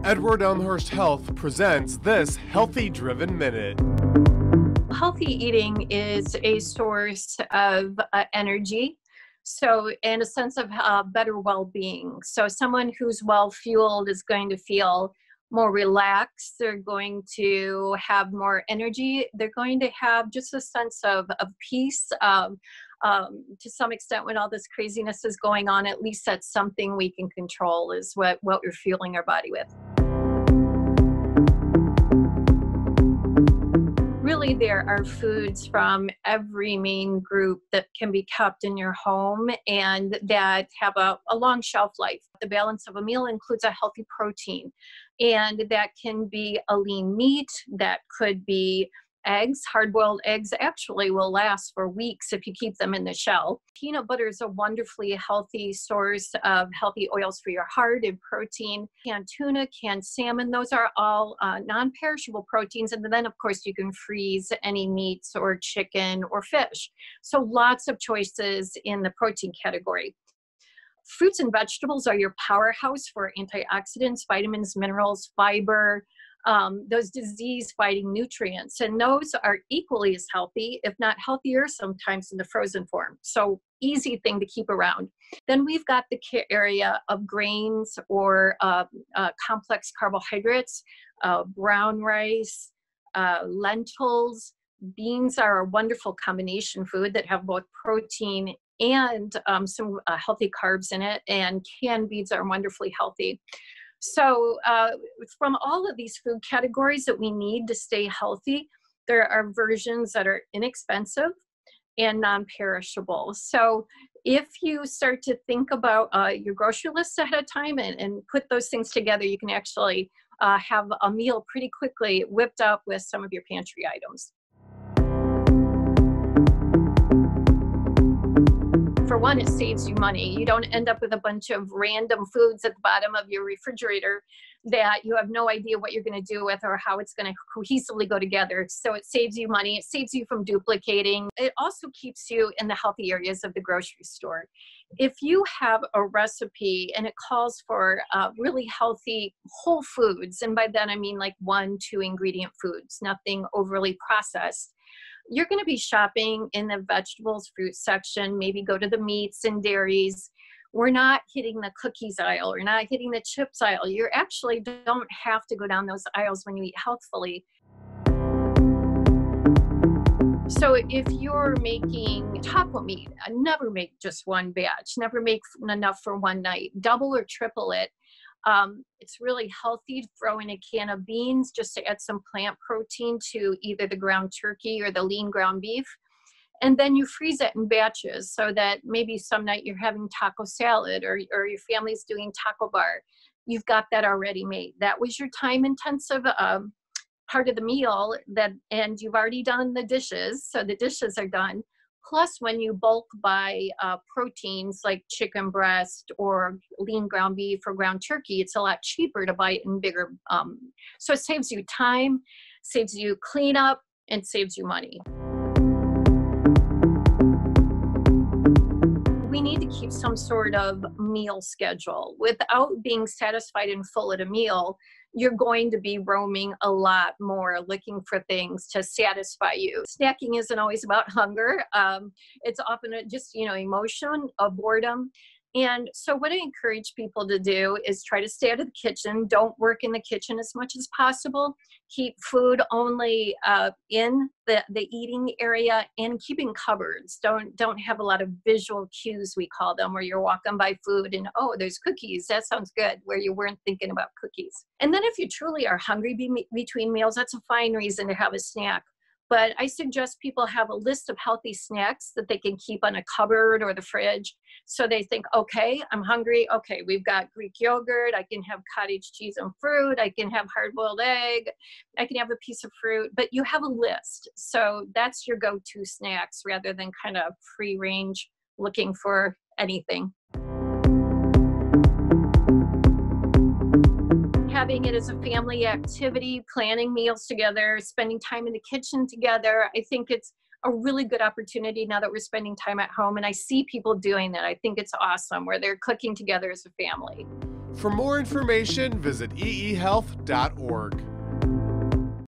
Edward Elmhurst Health presents this Healthy Driven Minute. Healthy eating is a source of energy, and a sense of better well-being. So someone who's well-fueled is going to feel more relaxed. They're going to have more energy. They're going to have just a sense of peace. To some extent, when all this craziness is going on, at least that's something we can control, is what we're fueling our body with. Really, there are foods from every main group that can be kept in your home and that have a long shelf life. The balance of a meal includes a healthy protein, and that can be a lean meat, that could be eggs. Hard-boiled eggs actually will last for weeks if you keep them in the shell. Peanut butter is a wonderfully healthy source of healthy oils for your heart and protein. Canned tuna, canned salmon, those are all non-perishable proteins. And then, of course, you can freeze any meats or chicken or fish. So lots of choices in the protein category. Fruits and vegetables are your powerhouse for antioxidants, vitamins, minerals, fiber, those disease-fighting nutrients. And those are equally as healthy, if not healthier, sometimes in the frozen form. So easy thing to keep around. Then we've got the area of grains or complex carbohydrates, brown rice, lentils. Beans are a wonderful combination food that have both protein and some healthy carbs in it, and canned beans are wonderfully healthy. So from all of these food categories that we need to stay healthy, there are versions that are inexpensive and non-perishable. So if you start to think about your grocery list ahead of time and put those things together, you can actually have a meal pretty quickly whipped up with some of your pantry items. For one, it saves you money. You don't end up with a bunch of random foods at the bottom of your refrigerator that you have no idea what you're going to do with or how it's going to cohesively go together. So it saves you money. It saves you from duplicating. It also keeps you in the healthy areas of the grocery store. If you have a recipe and it calls for really healthy whole foods, and by that I mean like 1-2 ingredient foods, nothing overly processed, you're going to be shopping in the vegetables, fruit section, maybe go to the meats and dairies. We're not hitting the cookies aisle. We're not hitting the chips aisle. You actually don't have to go down those aisles when you eat healthfully. So if you're making taco meat, never make just one batch. Never make enough for one night. Double or triple it. It's really healthy to throw in a can of beans just to add some plant protein to either the ground turkey or the lean ground beef. And then you freeze it in batches so that maybe some night you're having taco salad or your family's doing taco bar. You've got that already made. That was your time intensive part of the meal, and you've already done the dishes. So the dishes are done. Plus, when you bulk buy proteins like chicken breast or lean ground beef or ground turkey, it's a lot cheaper to buy it in bigger. So it saves you time, saves you cleanup, and saves you money. We need to keep some sort of meal schedule. Without being satisfied and full at a meal, you're going to be roaming a lot more, looking for things to satisfy you. Snacking isn't always about hunger. It's often just, emotion, boredom. And so what I encourage people to do is try to stay out of the kitchen. Don't work in the kitchen as much as possible. Keep food only in the eating area, and keeping cupboards. Don't have a lot of visual cues, we call them, where you're walking by food and, oh, there's cookies. That sounds good, where you weren't thinking about cookies. And then if you truly are hungry between meals, that's a fine reason to have a snack. But I suggest people have a list of healthy snacks that they can keep on a cupboard or the fridge. So they think, okay, I'm hungry. Okay, we've got Greek yogurt. I can have cottage cheese and fruit. I can have hard-boiled egg. I can have a piece of fruit. But you have a list. So that's your go-to snacks rather than kind of free range looking for anything. Having it as a family activity, planning meals together, spending time in the kitchen together. I think it's a really good opportunity now that we're spending time at home, and I see people doing that. I think it's awesome, where they're cooking together as a family. For more information, visit eehealth.org.